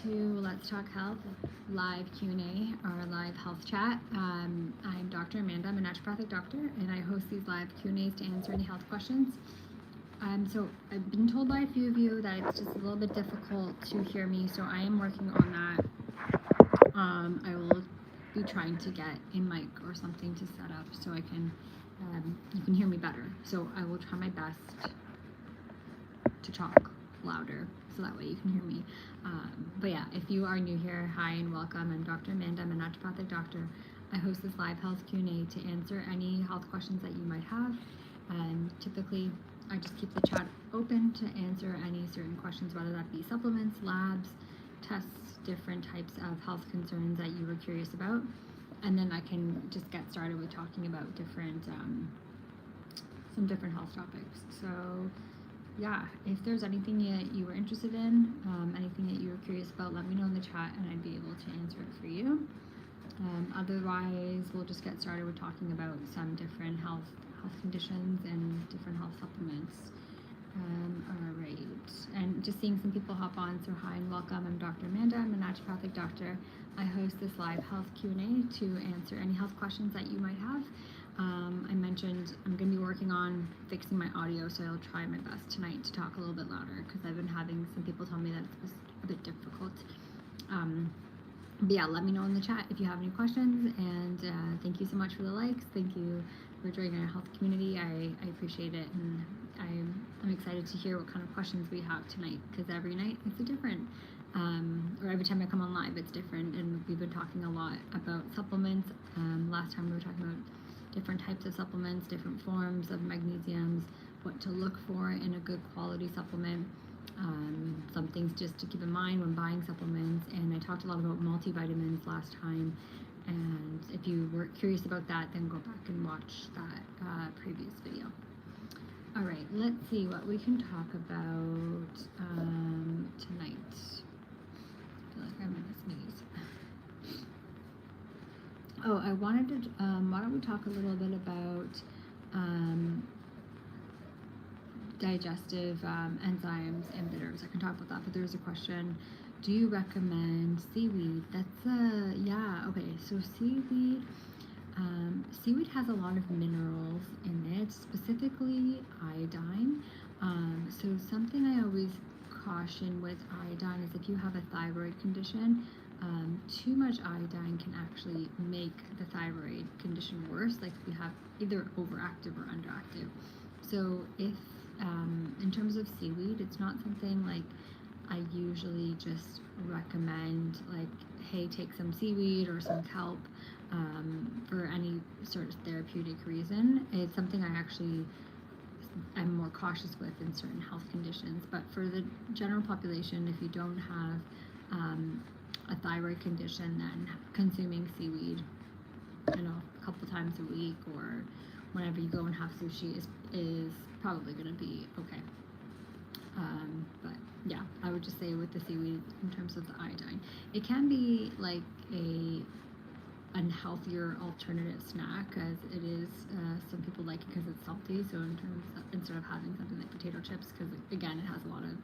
to Let's Talk Health live Q&A, our live health chat. I'm Dr. Amanda. I'm a naturopathic doctor, and I host these live Q&As to answer any health questions. So I've been told by a few of you that it's just a little bit difficult to hear me, so I am working on that. I will be trying to get a mic or something to set up so I can, you can hear me better. So I will try my best to talk louder so that way you can hear me. But yeah, if you are new here, hi and welcome. I'm Dr. Amanda. I'm a naturopathic doctor. I host this live health Q&A to answer any health questions that you might have. And typically, I just keep the chat open to answer any certain questions, whether that be supplements, labs, tests, different types of health concerns that you were curious about. And then I can just get started with talking about different, some different health topics. So yeah, if there's anything that you were interested in, anything that you were curious about, let me know in the chat and I'd be able to answer it for you. Otherwise, we'll just get started with talking about some different health conditions and different health supplements. All right, and just seeing some people hop on, so hi and welcome. I'm Dr. Amanda. I'm a naturopathic doctor. I host this live health Q&A to answer any health questions that you might have. I mentioned I'm going to be working on fixing my audio, so I'll try my best tonight to talk a little bit louder because I've been having some people tell me that it's a bit difficult. But yeah, let me know in the chat if you have any questions, and thank you so much for the likes. Thank you for joining our health community. I appreciate it, and I'm excited to hear what kind of questions we have tonight because every night it's a different, or every time I come on live it's different, and we've been talking a lot about supplements. Last time we were talking about different types of supplements, different forms of magnesiums, what to look for in a good quality supplement, some things just to keep in mind when buying supplements, and I talked a lot about multivitamins last time, and if you were curious about that, then go back and watch that previous video. All right, let's see what we can talk about tonight. I feel like I'm gonna sneeze. Oh, I wanted to, why don't we talk a little bit about digestive enzymes and bitters. I can talk about that, but there's a question. Do you recommend seaweed? That's yeah, okay, so seaweed, seaweed has a lot of minerals in it, specifically iodine. So something I always caution with iodine is if you have a thyroid condition, too much iodine can actually make the thyroid condition worse, like if you have either overactive or underactive. So if, in terms of seaweed, it's not something like I usually just recommend, like, hey, take some seaweed or some kelp for any sort of therapeutic reason. It's something I actually am more cautious with in certain health conditions. But for the general population, if you don't have a thyroid condition, then consuming seaweed, you know, a couple times a week or whenever you go and have sushi is probably going to be okay. But yeah, I would just say with the seaweed, in terms of the iodine, it can be like a unhealthier alternative snack, as it is, some people like it because it's salty, so in terms of, instead of having something like potato chips, because again it has a lot of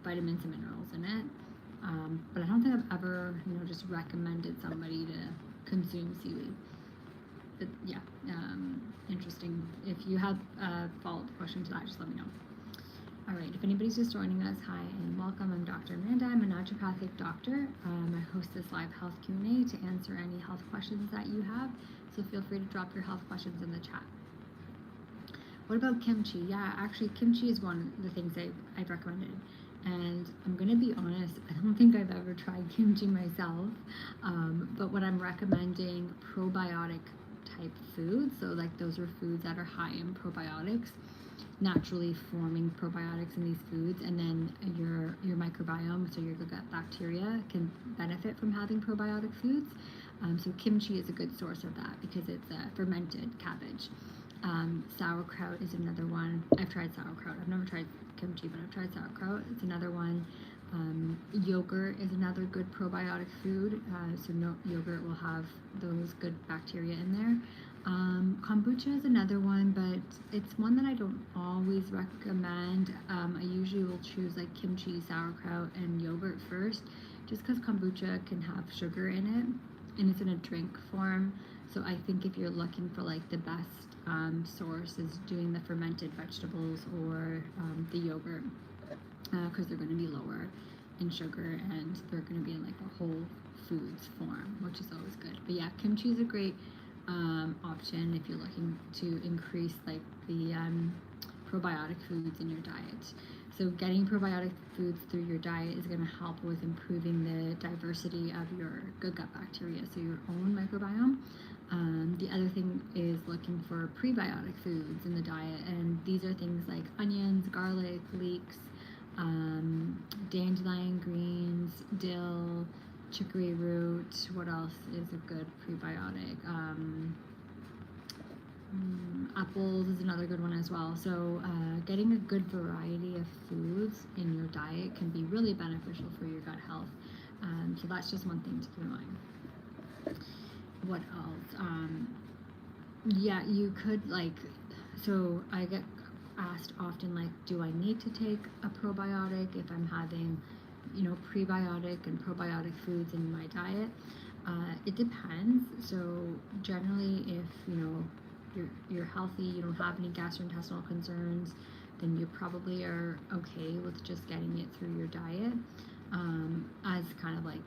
vitamins and minerals in it. But I don't think I've ever, you know, just recommended somebody to consume seaweed. But yeah, interesting. If you have a follow-up question to that, just let me know. All right, if anybody's just joining us, hi and welcome. I'm Dr. Amanda. I'm a naturopathic doctor. I host this live health Q&A to answer any health questions that you have, so feel free to drop your health questions in the chat. What about kimchi? Yeah, actually kimchi is one of the things I've recommended. And I'm gonna be honest, I don't think I've ever tried kimchi myself, but when I'm recommending probiotic type foods, so like those are foods that are high in probiotics, naturally forming probiotics in these foods, and then your microbiome, so your gut bacteria, can benefit from having probiotic foods. So kimchi is a good source of that because it's a fermented cabbage. Sauerkraut is another one. I've tried sauerkraut. I've never tried kimchi, but I've tried sauerkraut. It's another one. Yogurt is another good probiotic food. So yogurt will have those good bacteria in there. Kombucha is another one, but it's one that I don't always recommend. I usually will choose like kimchi, sauerkraut, and yogurt first, just because kombucha can have sugar in it and it's in a drink form. So I think if you're looking for like the best source is doing the fermented vegetables or the yogurt, because they're going to be lower in sugar and they're going to be in like a whole foods form, which is always good. But yeah, kimchi is a great option if you're looking to increase like the probiotic foods in your diet. So getting probiotic foods through your diet is going to help with improving the diversity of your good gut bacteria, so your own microbiome. The other thing is looking for prebiotic foods in the diet, and these are things like onions, garlic, leeks, dandelion greens, dill, chicory root. What else is a good prebiotic? Apples is another good one as well. So getting a good variety of foods in your diet can be really beneficial for your gut health. So that's just one thing to keep in mind. What else? Yeah, you could like, so I get asked often like, do I need to take a probiotic if I'm having, you know, prebiotic and probiotic foods in my diet? It depends. So generally, if you know you're healthy, you don't have any gastrointestinal concerns, then you probably are okay with just getting it through your diet as kind of like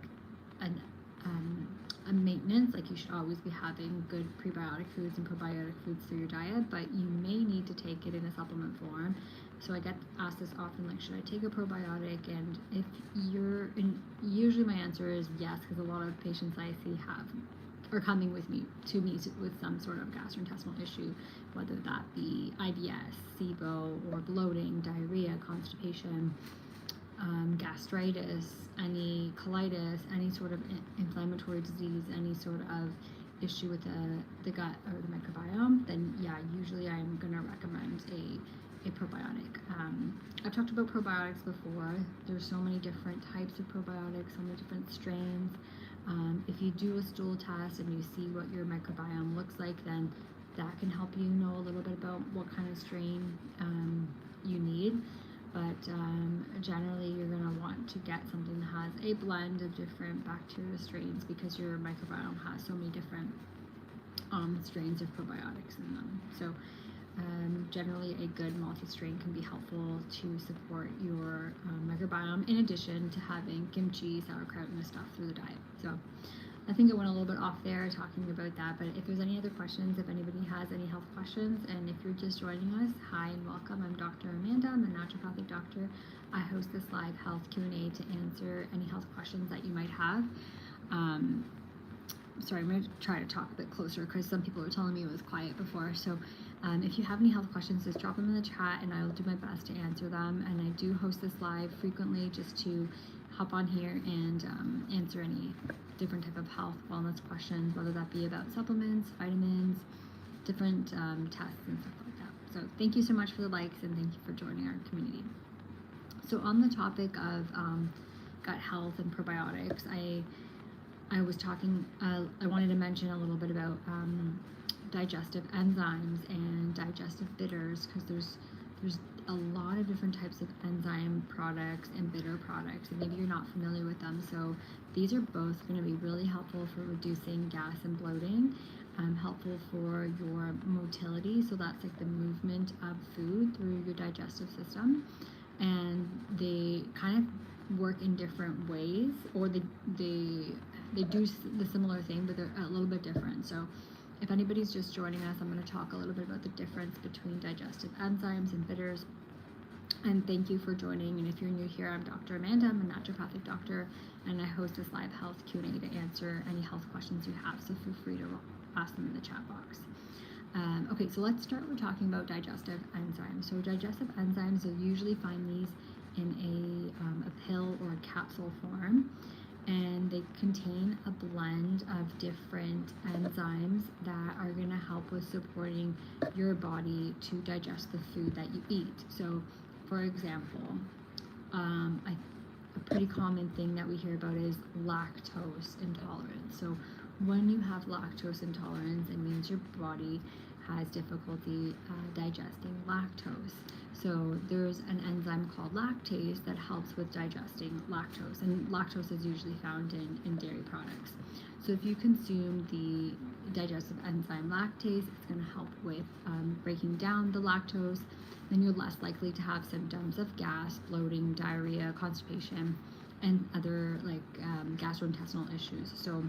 a maintenance. Like you should always be having good prebiotic foods and probiotic foods through your diet, but you may need to take it in a supplement form. So I get asked this often, like, should I take a probiotic? And if you're in, usually my answer is yes, because a lot of patients I see are coming with me with some sort of gastrointestinal issue, whether that be IBS, SIBO, or bloating, diarrhea, constipation, gastritis, any colitis, any sort of inflammatory disease, any sort of issue with the gut or the microbiome, then yeah, usually I'm going to recommend a probiotic. I've talked about probiotics before. There's so many different types of probiotics, so many different strains. If you do a stool test and you see what your microbiome looks like, then that can help you know a little bit about what kind of strain you need. But generally you're going to want to get something that has a blend of different bacteria strains, because your microbiome has so many different strains of probiotics in them. So generally a good multi-strain can be helpful to support your microbiome, in addition to having kimchi, sauerkraut, and stuff through the diet. So I think I went a little bit off there talking about that, but if there's any other questions, if anybody has any health questions, and if you're just joining us, hi and welcome. I'm Dr. Amanda. I'm a naturopathic doctor. I host this live health Q&A to answer any health questions that you might have. Sorry, I'm going to try to talk a bit closer because some people were telling me it was quiet before. So if you have any health questions, just drop them in the chat and I'll do my best to answer them. And I do host this live frequently just to hop on here and answer any different type of health wellness questions, whether that be about supplements, vitamins, different tests and stuff like that. So thank you so much for the likes and thank you for joining our community. So on the topic of gut health and probiotics, I was talking, I wanted to mention a little bit about digestive enzymes and digestive bitters, because there's a lot of different types of enzyme products and bitter products, and maybe you're not familiar with them. So these are both going to be really helpful for reducing gas and bloating, helpful for your motility, so that's like the movement of food through your digestive system, and they kind of work in different ways, or they do the similar thing, but they're a little bit different. So if anybody's just joining us, I'm going to talk a little bit about the difference between digestive enzymes and bitters. And thank you for joining. And if you're new here, I'm Dr. Amanda. I'm a naturopathic doctor, and I host this live health Q&A to answer any health questions you have. So feel free to ask them in the chat box. Okay, so let's start with talking about digestive enzymes. So digestive enzymes, you'll usually find these in a pill or a capsule form, and they contain a blend of different enzymes that are going to help with supporting your body to digest the food that you eat. So, for example, a pretty common thing that we hear about is lactose intolerance. So when you have lactose intolerance, it means your body has difficulty digesting lactose. So there's an enzyme called lactase that helps with digesting lactose, and lactose is usually found in dairy products. So if you consume the digestive enzyme lactase, it's going to help with breaking down the lactose. Then you're less likely to have symptoms of gas, bloating, diarrhea, constipation, and other like gastrointestinal issues. So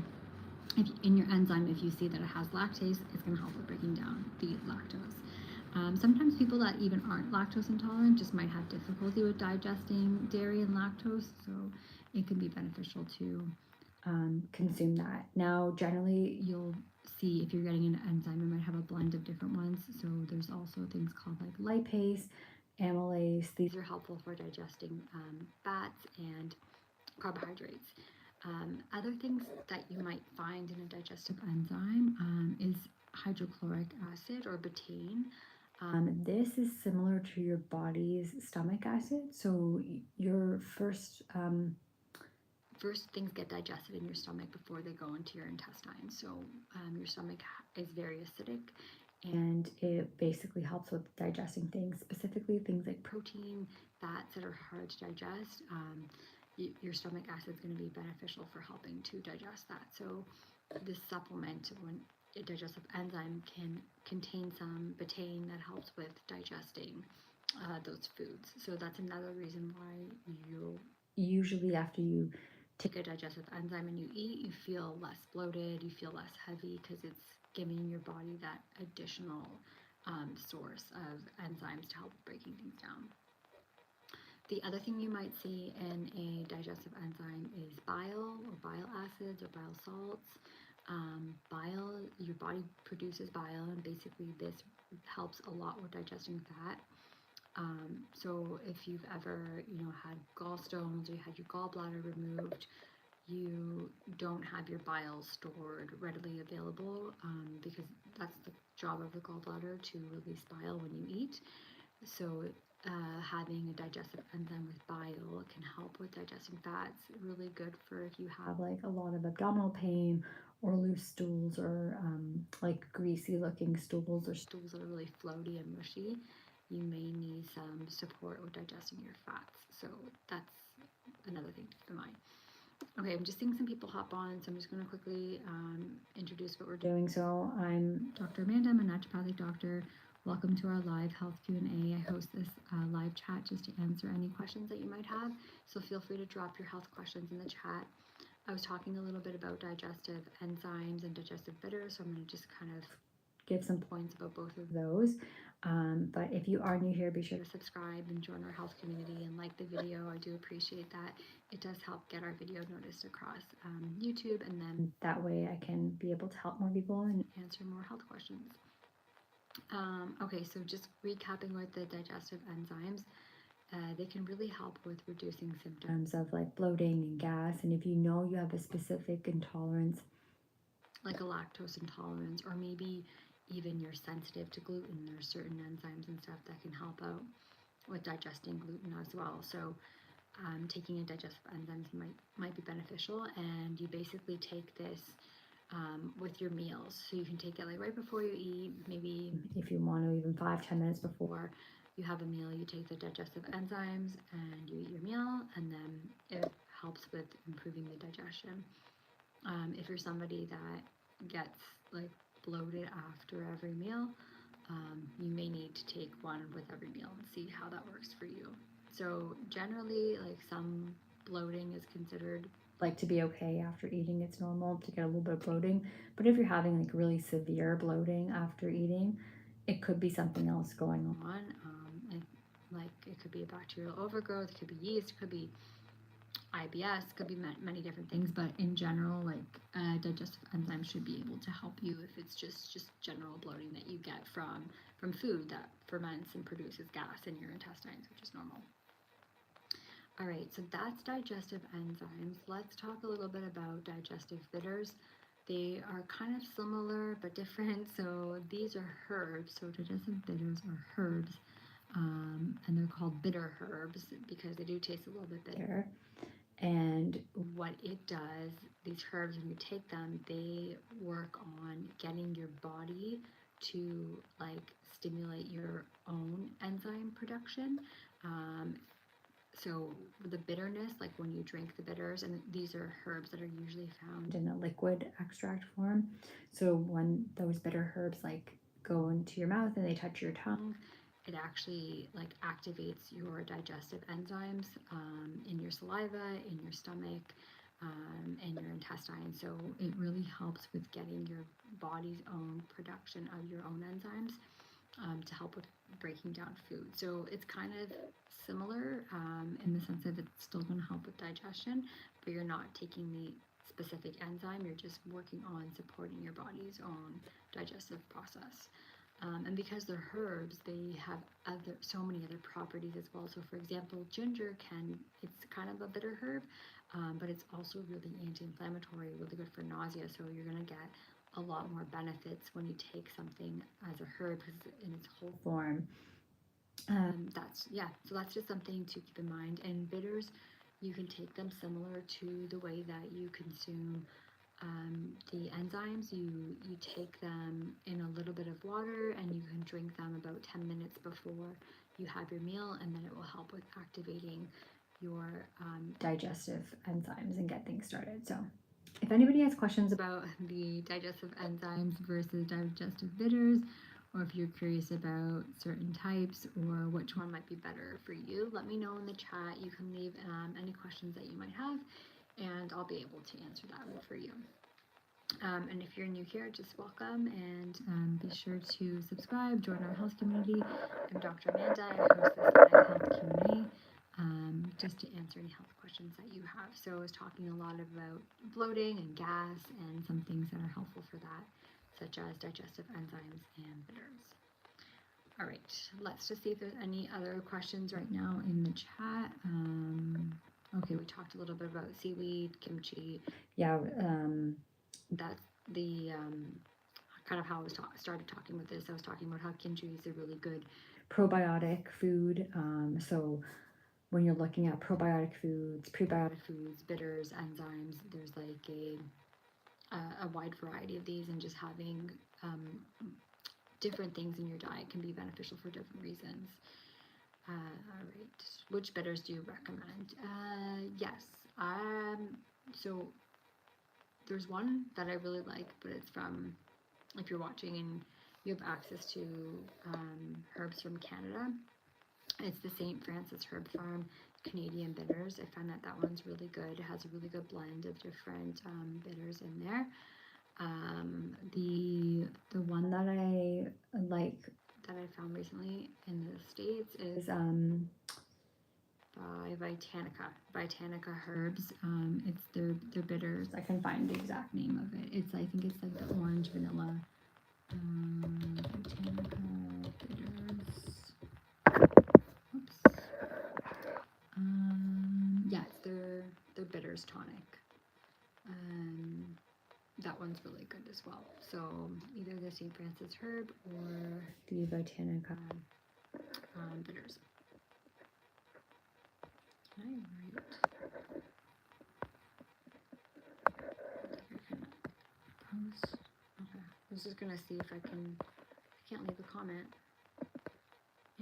if in your enzyme, if you see that it has lactase, it's going to help with breaking down the lactose. Sometimes people that even aren't lactose intolerant just might have difficulty with digesting dairy and lactose, so it can be beneficial to consume that. Now, generally, you'll see if you're getting an enzyme, it might have a blend of different ones. So there's also things called like lipase, amylase. These are helpful for digesting fats and carbohydrates. Other things that you might find in a digestive enzyme is hydrochloric acid or betaine. This is similar to your body's stomach acid. So your first things get digested in your stomach before they go into your intestines. So your stomach is very acidic, and it basically helps with digesting things, specifically things like protein, fats that are hard to digest. Your stomach acid is going to be beneficial for helping to digest that. So this supplement, when a digestive enzyme, can contain some betaine that helps with digesting those foods. So that's another reason why you usually, after you take a digestive enzyme and you eat, you feel less bloated, you feel less heavy, because it's giving your body that additional source of enzymes to help with breaking things down. The other thing you might see in a digestive enzyme is bile or bile acids or bile salts. Bile, your body produces bile, and basically this helps a lot with digesting fat. So if you've ever, had gallstones or you had your gallbladder removed, you don't have your bile stored readily available, because that's the job of the gallbladder, to release bile when you eat. So having a digestive enzyme with bile can help with digesting fats. Really good for if you have like a lot of abdominal pain or loose stools, or like greasy looking stools, or stools that are really floaty and mushy. You may need some support with digesting your fats. So that's another thing to keep in mind. Okay, I'm just seeing some people hop on, so I'm just going to quickly introduce what we're doing. So I'm Dr. Amanda. I'm a naturopathic doctor. Welcome to our live health Q&A. I host this live chat just to answer any questions that you might have. So feel free to drop your health questions in the chat. I was talking a little bit about digestive enzymes and digestive bitters, so I'm going to just kind of give some points about both of those. But if you are new here, be sure to subscribe and join our health community and like the video. I do appreciate that. It does help get our video noticed across YouTube, and then that way I can be able to help more people and answer more health questions. Okay, so just recapping with the digestive enzymes, they can really help with reducing symptoms of like bloating and gas. And if you know you have a specific intolerance, like a lactose intolerance, or maybe even you're sensitive to gluten, there's certain enzymes and stuff that can help out with digesting gluten as well. So taking a digestive enzymes might be beneficial, and you basically take this with your meals. So you can take it like right before you eat, maybe if you want to, even 5-10 minutes before you have a meal, you take the digestive enzymes and you eat your meal, and then it helps with improving the digestion. If you're somebody that gets like bloated after every meal, you may need to take one with every meal and see how that works for you. So generally, like, some bloating is considered like to be okay after eating. It's normal to get a little bit of bloating, but if you're having like really severe bloating after eating, it could be something else going on. Like it could be a bacterial overgrowth, it could be yeast, it could be IBS, could be many different things, but in general, like digestive enzymes should be able to help you if it's just general bloating that you get from food that ferments and produces gas in your intestines, which is normal. All right, so that's digestive enzymes. Let's talk a little bit about digestive bitters. They are kind of similar but different. So these are herbs. So digestive bitters are herbs, and they're called bitter herbs because they do taste a little bit bitter. And what it does, these herbs, when you take them, they work on getting your body to like stimulate your own enzyme production. So the bitterness, like when you drink the bitters, and these are herbs that are usually found in a liquid extract form. So when those bitter herbs like go into your mouth and they touch your tongue, it actually like activates your digestive enzymes in your saliva, in your stomach, and your intestines. So it really helps with getting your body's own production of your own enzymes to help with breaking down food. So it's kind of similar in the sense that it's still going to help with digestion, but you're not taking the specific enzyme, you're just working on supporting your body's own digestive process. And because they're herbs, they have so many other properties as well. So for example, ginger it's kind of a bitter herb, but it's also really anti-inflammatory, really good for nausea. So you're going to get a lot more benefits when you take something as a herb because in its whole form. So that's just something to keep in mind. And bitters, you can take them similar to the way that you consume the enzymes. You take them in a little bit of water and you can drink them about 10 minutes before you have your meal, and then it will help with activating your digestive enzymes and get things started. So if anybody has questions about the digestive enzymes versus digestive bitters, or if you're curious about certain types or which one might be better for you, let me know in the chat. You can leave any questions that you might have, and I'll be able to answer that for you. And if you're new here, just welcome, and be sure to subscribe, join our health community. I'm Dr. Amanda. I host this live health Q&A just to answer any health questions that you have. So I was talking a lot about bloating and gas and some things that are helpful for that, such as digestive enzymes and bitters. All right, let's just see if there's any other questions right now in the chat. Okay, we talked a little bit about seaweed, kimchi. Yeah, that's the kind of how I started talking with this. I was talking about how kimchi is a really good probiotic food. So when you're looking at probiotic foods, prebiotic foods, bitters, enzymes, there's like a wide variety of these, and just having different things in your diet can be beneficial for different reasons. All right, which bitters do you recommend? Yes, so there's one that I really like, but it's from, if you're watching and you have access to herbs from Canada, it's the St. Francis Herb Farm Canadian bitters. I find that one's really good. It has a really good blend of different bitters in there. The one that I like that I found recently in the States is by Vitanica Herbs. It's their bitters. I can find the exact name of it. I think it's like the orange vanilla. Botanica bitters. Oops. Yeah, it's their bitters tonic. That one's really good as well. So either the St. Francis herb or the Botanica bitters. Can I write? Post. Okay. I was just gonna see if I can't leave a comment.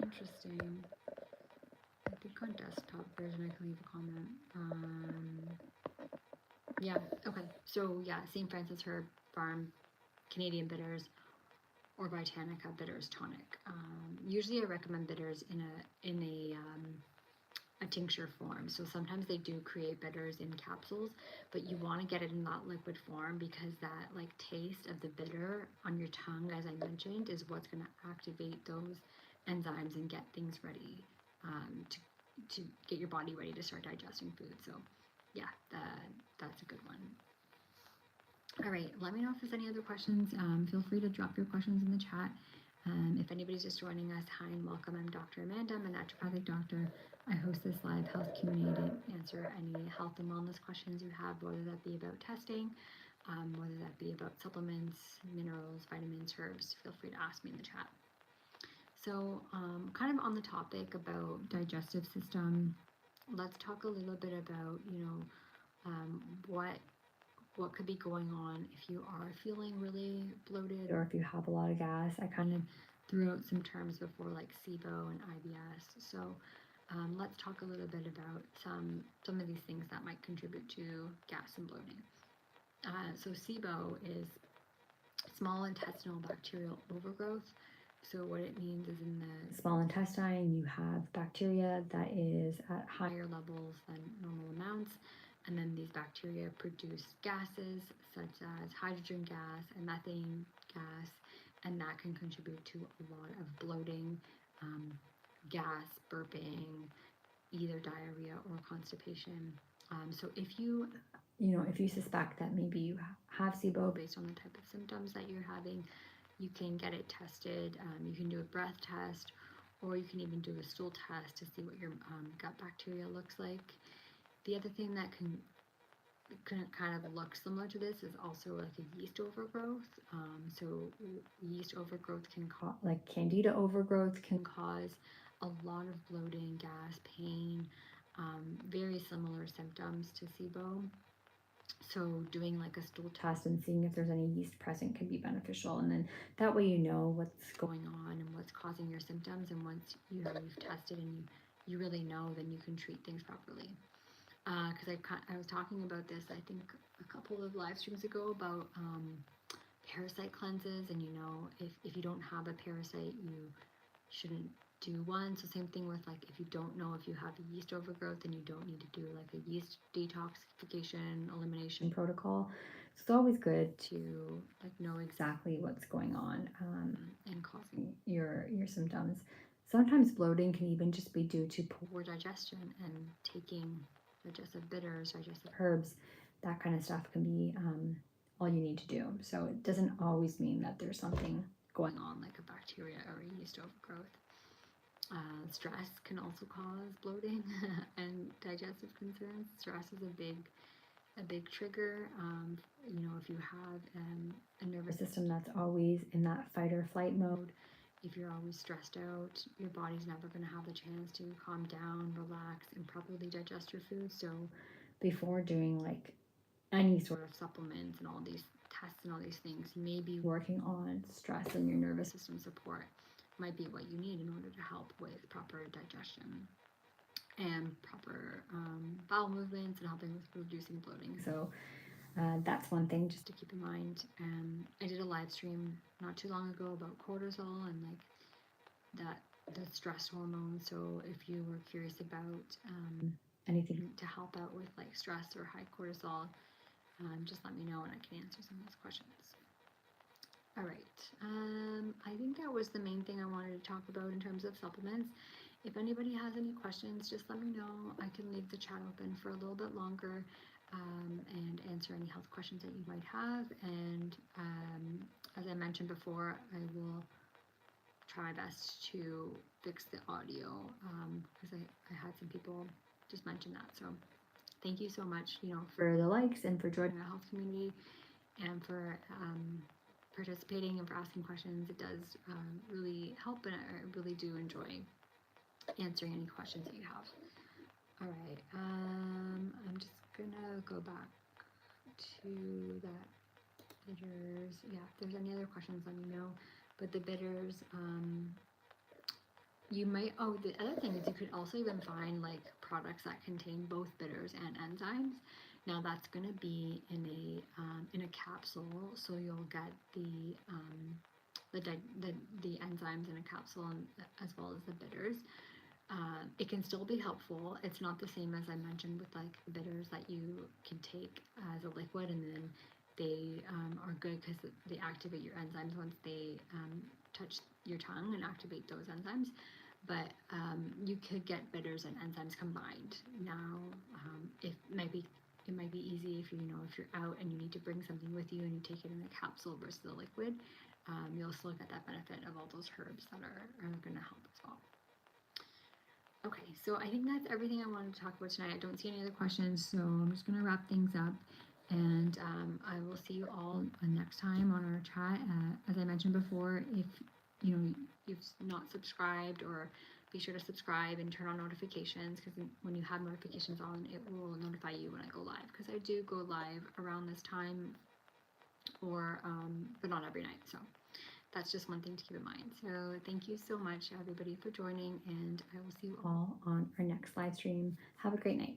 Interesting. I think on desktop version I can leave a comment. Yeah, okay. So yeah, St. Francis Herb Farm Canadian bitters or Vitanica bitters tonic. Usually I recommend bitters in a tincture form. So sometimes they do create bitters in capsules, but you want to get it in that liquid form because that like taste of the bitter on your tongue, as I mentioned, is what's going to activate those enzymes and get things ready to get your body ready to start digesting food. So yeah, that's a good one. All right, let me know if there's any other questions. Feel free to drop your questions in the chat. If anybody's just joining us, hi and welcome. I'm Dr. Amanda. I'm a naturopathic doctor. I host this live health Q&A to answer any health and wellness questions you have, whether that be about testing, whether that be about supplements, minerals, vitamins, herbs. Feel free to ask me in the chat. So kind of on the topic about digestive system, let's talk a little bit about, what what could be going on if you are feeling really bloated or if you have a lot of gas. I kind of threw out some terms before like SIBO and IBS. So let's talk a little bit about some of these things that might contribute to gas and bloating. So SIBO is small intestinal bacterial overgrowth. So what it means is in the small intestine, you have bacteria that is at higher levels than normal amounts. And then these bacteria produce gases such as hydrogen gas and methane gas, and that can contribute to a lot of bloating, gas, burping, either diarrhea or constipation. So if you suspect that maybe you have SIBO based on the type of symptoms that you're having, you can get it tested. You can do a breath test, or you can even do a stool test to see what your gut bacteria looks like. The other thing that can kind of look similar to this is also like a yeast overgrowth. So yeast overgrowth can cause, like candida overgrowth can cause a lot of bloating, gas, pain, very similar symptoms to SIBO. So doing like a stool test and seeing if there's any yeast present can be beneficial, and then that way you know what's going on and what's causing your symptoms, and once you've tested and you really know, then you can treat things properly. Because I was talking about this, I think a couple of live streams ago, about parasite cleanses, and if you don't have a parasite, you shouldn't do one. So same thing with, like, if you don't know if you have a yeast overgrowth, then you don't need to do like a yeast detoxification elimination protocol. So it's always good to like know exactly what's going on and causing your symptoms. Sometimes bloating can even just be due to poor digestion, and taking digestive bitters, digestive herbs, that kind of stuff can be all you need to do. So it doesn't always mean that there's something going on like a bacteria or a yeast overgrowth. Stress can also cause bloating and digestive concerns. Stress is a big trigger. If you have a nervous system that's always in that fight or flight mode, if you're always stressed out, your body's never going to have the chance to calm down, relax, and properly digest your food. So before doing like any sort of supplements and all these tests and all these things, maybe working on stress and your nervous system support might be what you need in order to help with proper digestion and proper bowel movements and helping with reducing bloating. So that's one thing just to keep in mind. I did a live stream not too long ago about cortisol and like the stress hormone. So if you were curious about anything to help out with like stress or high cortisol, just let me know and I can answer some of those questions. All right, I think that was the main thing I wanted to talk about in terms of supplements. If anybody has any questions, just let me know. I can leave the chat open for a little bit longer and answer any health questions that you might have. And as I mentioned before, I will try my best to fix the audio because I had some people just mention that. So thank you so much, for the likes and for joining our health community and for participating and for asking questions. It does really help, and I really do enjoy answering any questions that you have. All right, I'm just gonna go back to that bitters. Yeah, if there's any other questions, let me know. But the bitters, you might, the other thing is you could also even find like products that contain both bitters and enzymes. Now that's going to be in a capsule, so you'll get the enzymes in a capsule, and, as well as the bitters. It can still be helpful. It's not the same as I mentioned with like the bitters that you can take as a liquid, and then they are good because they activate your enzymes once they touch your tongue and activate those enzymes. But you could get bitters and enzymes combined. Now, it might be easy if you're out and you need to bring something with you and you take it in a capsule versus the liquid. You'll still get that benefit of all those herbs that are going to help as well. Okay, so I think that's everything I wanted to talk about tonight. I don't see any other questions, so I'm just going to wrap things up. And I will see you all next time on our chat. As I mentioned before, if you've not subscribed or be sure to subscribe and turn on notifications, because when you have notifications on, it will notify you when I go live, because I do go live around this time, or but not every night. So that's just one thing to keep in mind. So thank you so much, everybody, for joining, and I will see you all on our next live stream. Have a great night.